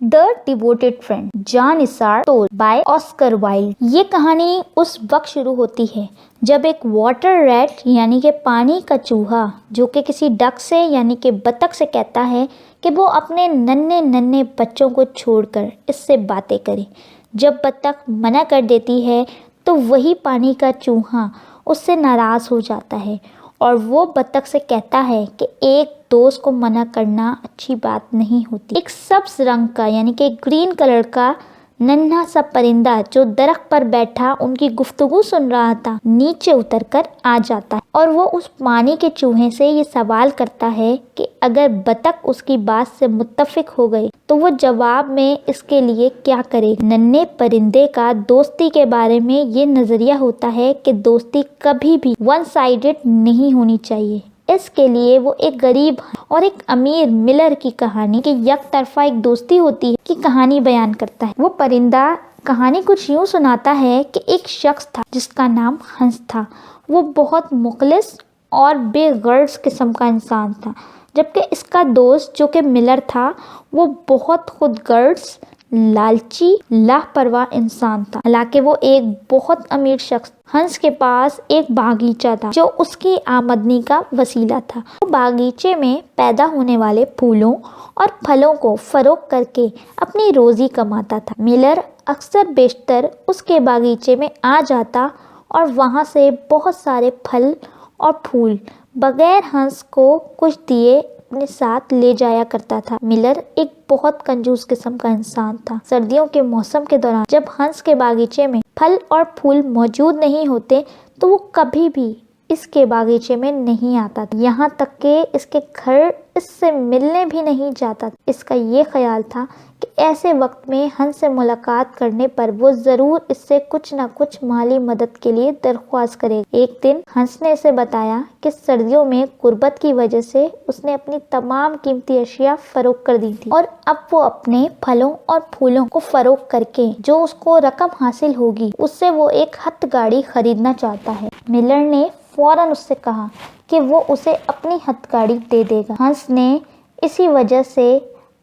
The Devoted Friend, John Izzard told by Oscar Wilde. ये कहानी उस वक्त शुरू होती है जब एक वाटर रैट यानी कि पानी का चूहा जो कि किसी डक से यानी कि बतख से कहता है कि वो अपने नन्हे नन्हे बच्चों को छोड़कर इससे बातें करे। जब बतख मना कर देती है तो वही पानी का चूहा उससे नाराज़ हो जाता है और वो बतख से कहता है कि एक दोस्त को मना करना अच्छी बात नहीं होती। एक सब्ज रंग का यानी कि ग्रीन कलर का नन्हा सा परिंदा जो दरख्त पर बैठा उनकी गुफ्तगू सुन रहा था नीचे उतरकर आ जाता है और वो उस पानी के चूहे से ये सवाल करता है कि अगर बतख उसकी बात से मुत्तफिक हो गई तो वो जवाब में इसके लिए क्या करे। नन्हे परिंदे का दोस्ती के बारे में ये नजरिया होता है कि दोस्ती कभी भी वन साइडेड नहीं होनी चाहिए। इसके लिए वो एक गरीब और एक अमीर मिलर की कहानी कि एक तरफा एक दोस्ती होती है की कहानी बयान करता है। वो परिंदा कहानी कुछ यूँ सुनाता है कि एक शख्स था जिसका नाम हंस था। वो बहुत मुखलिस और बेगर्ज किस्म का इंसान था, जबकि इसका दोस्त जो कि मिलर था वो बहुत खुदगर्ज, लालची, लापरवाह इंसान था। हालांकि वो एक बहुत अमीर शख्स। हंस के पास एक बागीचा था जो उसकी आमदनी का वसीला था। वो बागीचे में पैदा होने वाले फूलों और फलों को फरोख्त करके अपनी रोजी कमाता था। मिलर अक्सर बेशतर उसके बागीचे में आ जाता और वहाँ से बहुत सारे फल और फूल बगैर हंस को कुछ दिए अपने साथ ले जाया करता था। मिलर एक बहुत कंजूस किस्म का इंसान था। सर्दियों के मौसम के दौरान जब हंस के बागीचे में फल और फूल मौजूद नहीं होते तो वो कभी भी इसके बागीचे में नहीं आता था। यहाँ तक कि इसके घर इससे मिलने भी नहीं जाता था। इसका ये ख्याल था कि ऐसे वक्त में हंस से मुलाकात करने पर वो ज़रूर इससे कुछ ना कुछ माली मदद के लिए दरख्वास्त करेगा। एक दिन हंस ने इसे बताया कि सर्दियों में गुर्बत की वजह से उसने अपनी तमाम कीमती अशिया फरोख्त कर दी थी और अब वो अपने फलों और फूलों को फरोख्त करके जो उसको रकम हासिल होगी उससे वो एक हथ गाड़ी खरीदना चाहता है। मिलर ने फौरन उससे कहा कि वो उसे अपनी हथकड़ी दे देगा। हंस ने इसी वजह से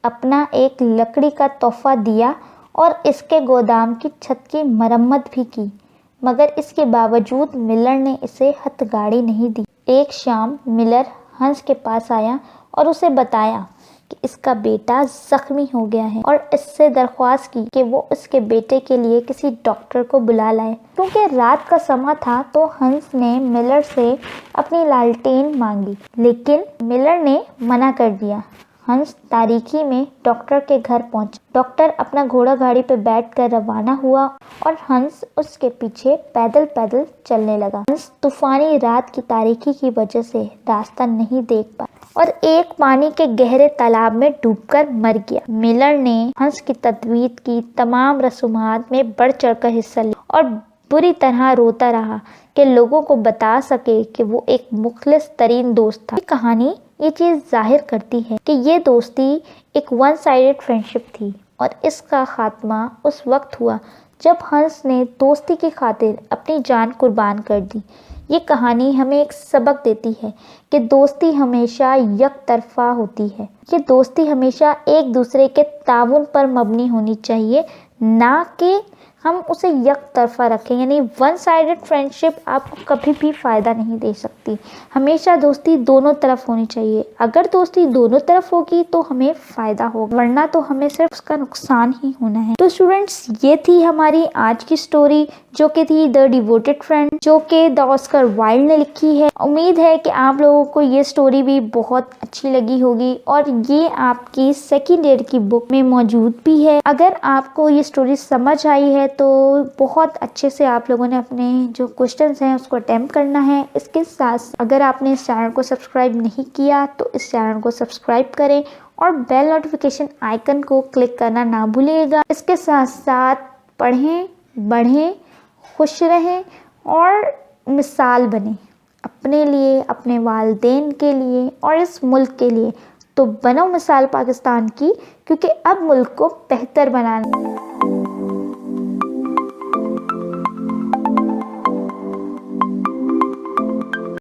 अपना एक लकड़ी का तोहफा दिया और इसके गोदाम की छत की मरम्मत भी की, मगर इसके बावजूद मिलर ने इसे हथकड़ी नहीं दी। एक शाम मिलर हंस के पास आया और उसे बताया कि इसका बेटा जख्मी हो गया है और इससे दरख्वास्त की कि वो उसके बेटे के लिए किसी डॉक्टर को बुला लाए। क्योंकि रात का समय था तो हंस ने मिलर से अपनी लालटेन मांगी, लेकिन मिलर ने मना कर दिया। हंस तारीकी में डॉक्टर के घर पहुंचा। डॉक्टर अपना घोड़ा गाड़ी पे बैठकर रवाना हुआ और हंस उसके पीछे पैदल पैदल चलने लगा। हंस तूफानी रात की तारीकी की वजह से रास्ता नहीं देख पाया और एक पानी के गहरे तालाब में डूबकर मर गया। मिलर ने हंस की तदवीत की तमाम रसूमात में बढ़ चढ़कर हिस्सा लिया और बुरी तरह रोता रहा कि लोगों को बता सके कि वो एक मुखलिस तरीन दोस्त था। ये कहानी ये चीज़ जाहिर करती है कि ये दोस्ती एक वन साइडेड फ्रेंडशिप थी और इसका खात्मा उस वक्त हुआ जब हंस ने दोस्ती की खातिर अपनी जान कुर्बान कर दी। ये कहानी हमें एक सबक देती है कि दोस्ती हमेशा एक तरफा होती है। ये दोस्ती हमेशा एक दूसरे के ताउन पर मबनी होनी चाहिए, ना कि हम उसे एक तरफा रखें। यानी वन साइडेड फ्रेंडशिप आपको कभी भी फ़ायदा नहीं दे सकती। हमेशा दोस्ती दोनों तरफ होनी चाहिए। अगर दोस्ती दोनों तरफ होगी तो हमें फ़ायदा होगा, वरना तो हमें सिर्फ उसका नुकसान ही होना है। तो स्टूडेंट्स, ये थी हमारी आज की स्टोरी जो कि थी द डिवोटेड फ्रेंड, जो कि द ऑस्कर वाइल्ड ने लिखी है। उम्मीद है कि आप लोगों को ये स्टोरी भी बहुत अच्छी लगी होगी और ये आपकी सेकेंड ईयर की बुक में मौजूद भी है। अगर आपको ये स्टोरी समझ आई है तो बहुत अच्छे से आप लोगों ने अपने जो क्वेश्चंस हैं उसको अटेम्प्ट करना है। इसके साथ अगर आपने इस चैनल को सब्सक्राइब नहीं किया तो इस चैनल को सब्सक्राइब करें और बेल नोटिफिकेशन आइकन को क्लिक करना ना भूलिएगा। इसके साथ साथ पढ़ें, बढ़ें, खुश रहें और मिसाल बने अपने लिए, अपने वालिदैन के लिए और इस मुल्क के लिए। तो बनो मिसाल पाकिस्तान की, क्योंकि अब मुल्क को बेहतर बनाना